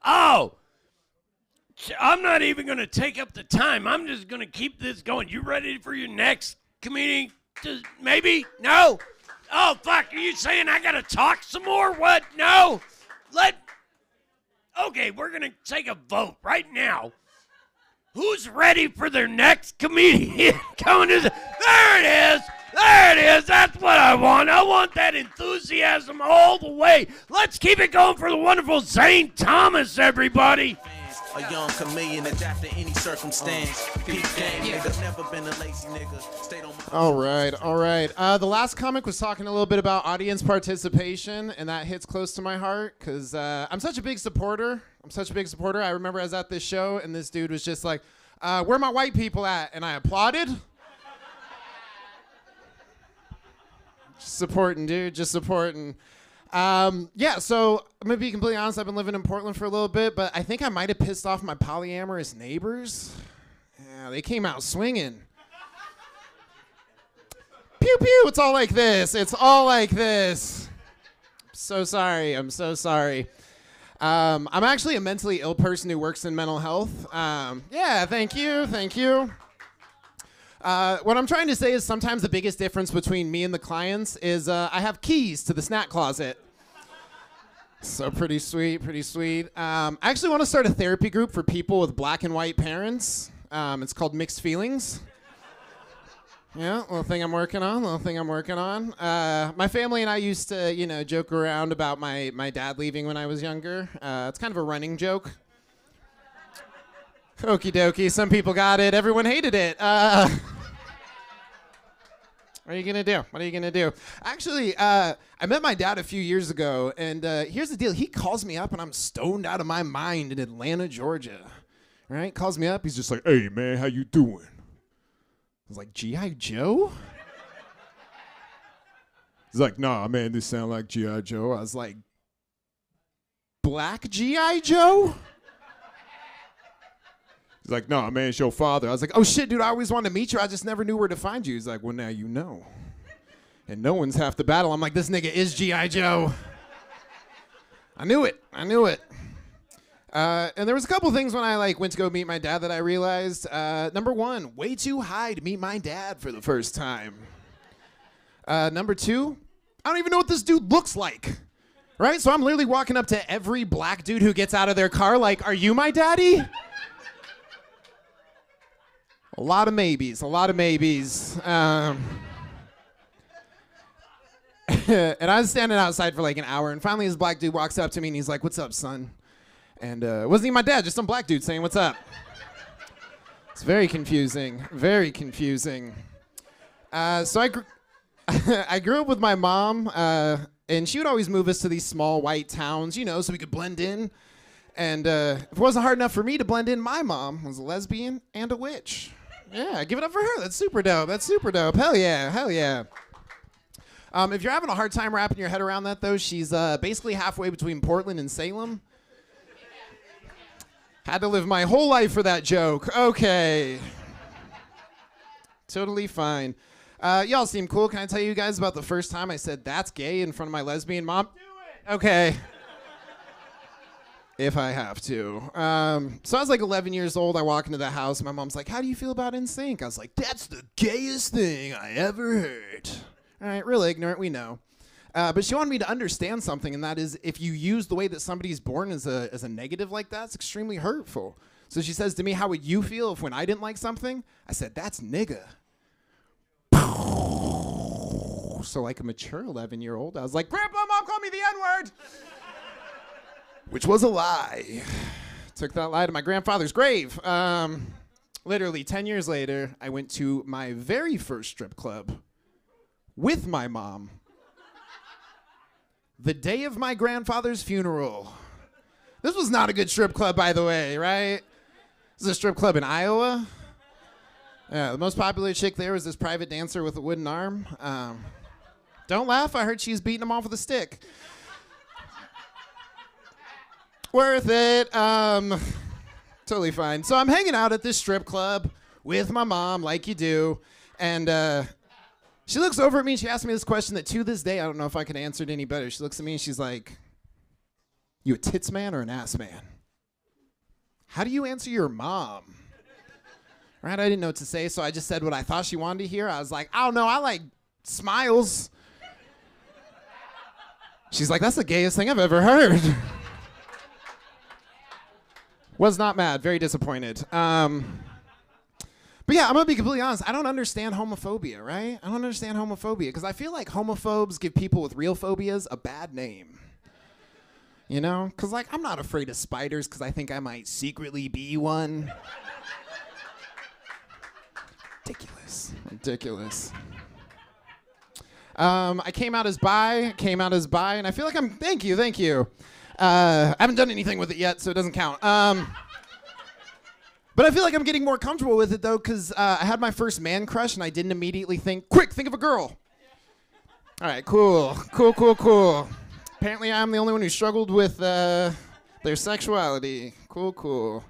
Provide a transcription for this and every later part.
Oh, I'm not even going to take up the time. I'm just going to keep this going. You ready for your next comedian? Maybe? No? Oh, fuck. Are you saying I got to talk some more? What? No? Okay, we're going to take a vote right now. Who's ready for their next comedian coming to There it is. There it is. That's what I want. I want that enthusiasm all the way. Let's keep it going for the wonderful Zane Thomas, everybody. A young chameleon adapt to any circumstance. Peak game, nigga. Never been a lazy nigga. Stayed on my All right. The last comic was talking a little bit about audience participation, and that hits close to my heart because I'm such a big supporter. I remember I was at this show, and this dude was just like, where are my white people at? And I applauded. Just supporting, dude. Just supporting. Yeah, so I'm going to be completely honest. I've been living in Portland for a little bit, but I think I might have pissed off my polyamorous neighbors. Yeah, they came out swinging. Pew, pew. It's all like this. I'm so sorry. I'm actually a mentally ill person who works in mental health. Yeah, thank you. What I'm trying to say is sometimes the biggest difference between me and the clients is I have keys to the snack closet. So pretty sweet. I actually want to start a therapy group for people with black and white parents. It's called Mixed Feelings. Yeah, little thing I'm working on. My family and I used to, joke around about my dad leaving when I was younger. It's kind of a running joke. Okie dokie, some people got it, everyone hated it. What are you gonna do? Actually, I met my dad a few years ago, and here's the deal. He calls me up, and I'm stoned out of my mind in Atlanta, Georgia. Right? Calls me up. He's just like, hey, man, how you doing? I was like, G.I. Joe? He's like, nah, man, this sound like G.I. Joe. I was like, Black G.I. Joe? He's like, no, man, it's your father. I was like, oh, shit, dude, I always wanted to meet you. I just never knew where to find you. He's like, well, now you know. And no one's half the battle. I'm like, this nigga is G.I. Joe. I knew it. And there was a couple things when I went to go meet my dad that I realized. Number one, way too high to meet my dad for the first time. Number two, I don't even know what this dude looks like. Right? So I'm literally walking up to every black dude who gets out of their car like, are you my daddy? A lot of maybes. And I was standing outside for like an hour, and finally this black dude walks up to me, and he's like, what's up, son? And it wasn't even my dad, just some black dude saying, what's up? It's very confusing. So I grew up with my mom, and she would always move us to these small white towns, so we could blend in. And if it wasn't hard enough for me to blend in, my mom was a lesbian and a witch. Yeah, give it up for her. That's super dope. Hell yeah. If you're having a hard time wrapping your head around that, though, she's basically halfway between Portland and Salem. Had to live my whole life for that joke. Okay. Totally fine. Y'all seem cool. Can I tell you guys about the first time I said that's gay in front of my lesbian mom? Do it. Okay. If I have to. So I was like 11 years old. I walk into the house. My mom's like, how do you feel about NSYNC? I was like, that's the gayest thing I ever heard. All right, real ignorant, we know. But she wanted me to understand something, and that is if you use the way that somebody's born as a negative like that, it's extremely hurtful. So she says to me, how would you feel if when I didn't like something, I said, that's nigga. So like a mature 11-year-old, I was like, Grandpa, Mom called me the N-word. Which was a lie. Took that lie to my grandfather's grave. Literally 10 years later, I went to my very first strip club with my mom. The day of my grandfather's funeral. This was not a good strip club, by the way, right? This is a strip club in Iowa. Yeah, the most popular chick there was this private dancer with a wooden arm. Don't laugh, I heard she's beating him off with a stick. Worth it. Totally fine. So I'm hanging out at this strip club with my mom, like you do, and she looks over at me and she asks me this question that to this day I don't know if I could answer it any better. She looks at me and she's like, You a tits man or an ass man? How do you answer your mom? Right, I didn't know what to say, so I just said what I thought she wanted to hear. I was like, I don't know, I like smiles. She's like, that's the gayest thing I've ever heard. Was not mad, very disappointed. But yeah, I'm gonna be completely honest. I don't understand homophobia, right? I don't understand homophobia because I feel like homophobes give people with real phobias a bad name. You know? Because, like, I'm not afraid of spiders because I think I might secretly be one. Ridiculous. I came out as bi, and I feel like thank you. I haven't done anything with it yet, so it doesn't count. But I feel like I'm getting more comfortable with it, though, because I had my first man crush, and I didn't immediately think of a girl. All right, cool. Apparently, I'm the only one who struggled with their sexuality. Cool.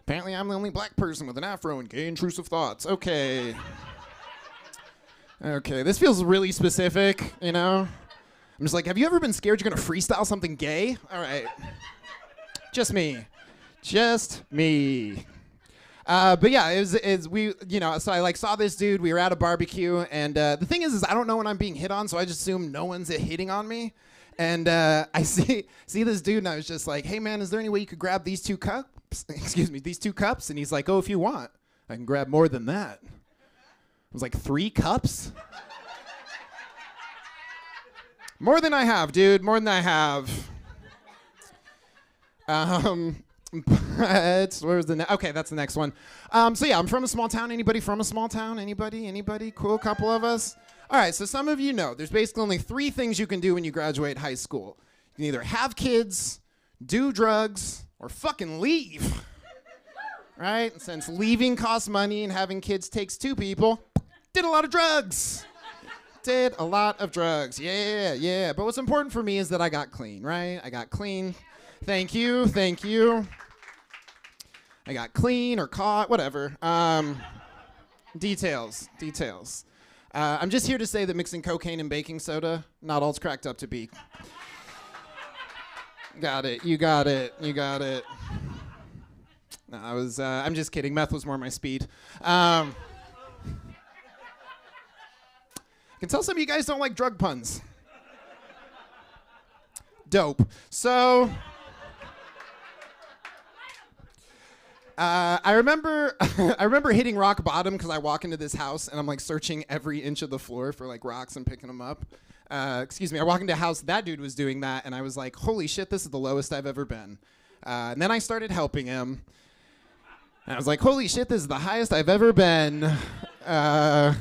Apparently, I'm the only black person with an afro and gay intrusive thoughts. Okay, this feels really specific, you know? I'm just like, have you ever been scared you're going to freestyle something gay? All right. Just me. But yeah, so I like saw this dude, we were at a barbecue, and the thing is I don't know when I'm being hit on, so I just assume no one's hitting on me. And I see this dude, and I was just like, hey man, is there any way you could grab these two cups? These two cups? And he's like, oh, if you want, I can grab more than that. I was like, 3 cups? More than I have, dude, more than I have. Where's the okay, that's the next one. So yeah, I'm from a small town. Anybody from a small town? Anybody? Cool, couple of us. All right, so some of you know there's basically only 3 things you can do when you graduate high school. You can either have kids, do drugs, or fucking leave. Right? And since leaving costs money and having kids takes 2 people, did a lot of drugs. Yeah. But what's important for me is that I got clean, right? I got clean. Thank you. I got clean or caught, whatever. Details. I'm just here to say that mixing cocaine and baking soda, not all it's cracked up to be. You got it. No, I'm just kidding. Meth was more my speed. I can tell some of you guys don't like drug puns. Dope. So, I remember hitting rock bottom because I walk into this house and I'm like searching every inch of the floor for like rocks and picking them up. I walk into a house, that dude was doing that, and I was like, holy shit, this is the lowest I've ever been. And then I started helping him. And I was like, holy shit, this is the highest I've ever been. It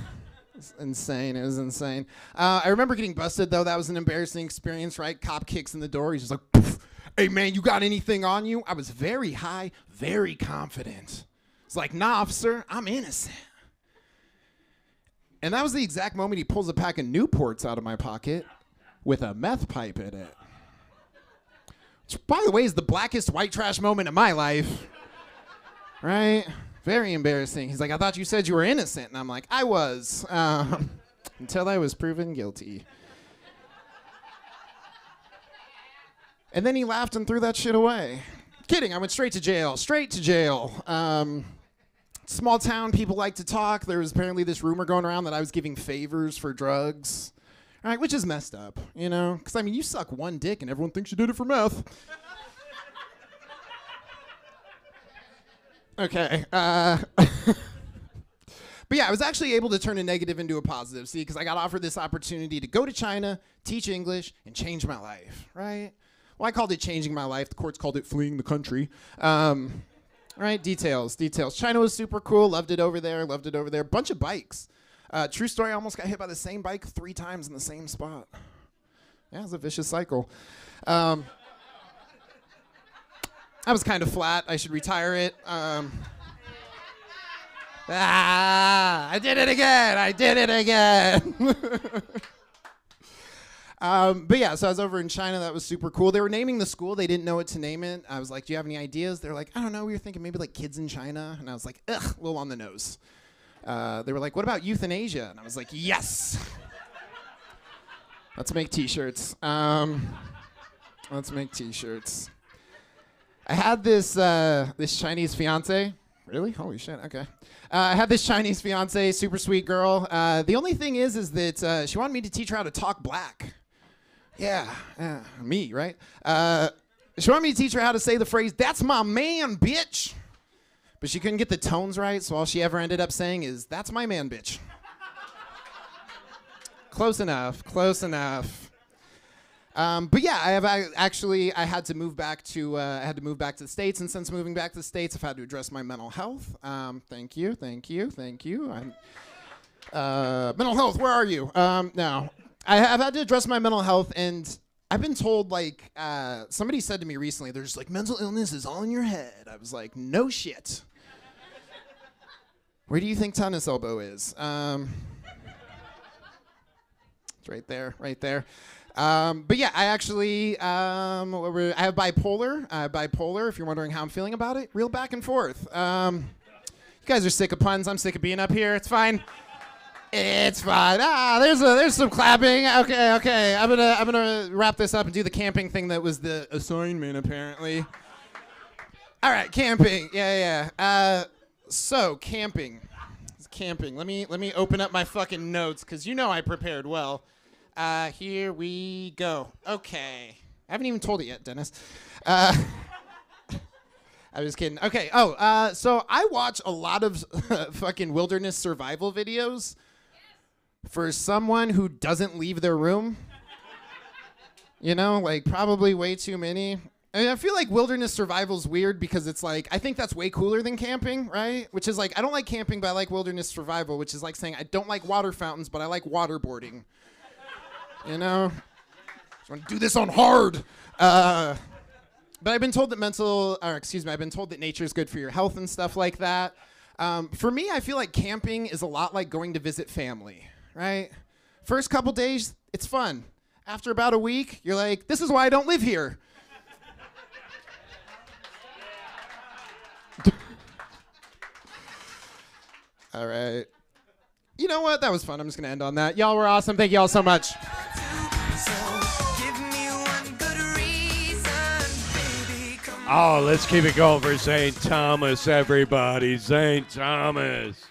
was insane. I remember getting busted, though. That was an embarrassing experience, right? Cop kicks in the door. He's just like, poof. Hey, man, you got anything on you? I was very high, very confident. It's like, nah, officer, I'm innocent. And that was the exact moment he pulls a pack of Newports out of my pocket with a meth pipe in it. Which, by the way, is the blackest white trash moment of my life. Right? Very embarrassing. He's like, I thought you said you were innocent. And I'm like, I was. Until I was proven guilty. And then he laughed and threw that shit away. Kidding, I went straight to jail. Small town, people like to talk. There was apparently this rumor going around that I was giving favors for drugs. All right, which is messed up, you know? Because, I mean, you suck one dick and everyone thinks you did it for meth. Okay. But yeah, I was actually able to turn a negative into a positive, see, because I got offered this opportunity to go to China, teach English, and change my life, right? Well, I called it changing my life. The courts called it fleeing the country. Right, details. China was super cool. Loved it over there. Bunch of bikes. True story, I almost got hit by the same bike 3 times in the same spot. Yeah, it was a vicious cycle. I was kind of flat. I should retire it. I did it again. But yeah, so I was over in China. That was super cool. They were naming the school. They didn't know what to name it. I was like, do you have any ideas? They're like, I don't know. We were thinking maybe like Kids in China. And I was like, ugh, a little on the nose. They were like, what about euthanasia? And I was like, yes. Let's make T-shirts. Let's make t-shirts. I had this this Chinese fiance. Really? Holy shit. Okay. I had this Chinese fiance, super sweet girl. The only thing is that she wanted me to teach her how to talk black. Yeah, me, right? She wanted me to teach her how to say the phrase, "That's my man, bitch." But she couldn't get the tones right, so all she ever ended up saying is, "That's my man, bitch." Close enough, close enough. But yeah, I had to move back to the States, and since moving back to the States, I've had to address my mental health. Thank you. Mental health, where are you? No, I've had to address my mental health, and I've been told, like, somebody said to me recently, they're just like, mental illness is all in your head. I was like, no shit. Where do you think tennis elbow is? It's right there, right there. But yeah, I actually, I have bipolar, if you're wondering how I'm feeling about it. Real back and forth. You guys are sick of puns. I'm sick of being up here. It's fine. It's fine. There's some clapping. Okay. I'm gonna wrap this up and do the camping thing that was the assignment, apparently. All right, camping. Yeah. So camping. Let me open up my fucking notes, because you know I prepared well. Here we go. Okay. I haven't even told it yet, Dennis. I was kidding. Okay. So I watch a lot of fucking wilderness survival videos for someone who doesn't leave their room. You know, like probably way too many. I mean, I feel like wilderness survival's weird because it's like, I think that's way cooler than camping, right? Which is like, I don't like camping, but I like wilderness survival, which is like saying I don't like water fountains, but I like waterboarding. You know? Just want to do this on hard. But I've been told that I've been told that nature is good for your health and stuff like that. For me, I feel like camping is a lot like going to visit family, right? First couple days, it's fun. After about a week, you're like, this is why I don't live here. All right. You know what? That was fun. I'm just going to end on that. Y'all were awesome. Thank y'all so much. Oh, let's keep it going for Zane Thomas, everybody. Zane Thomas.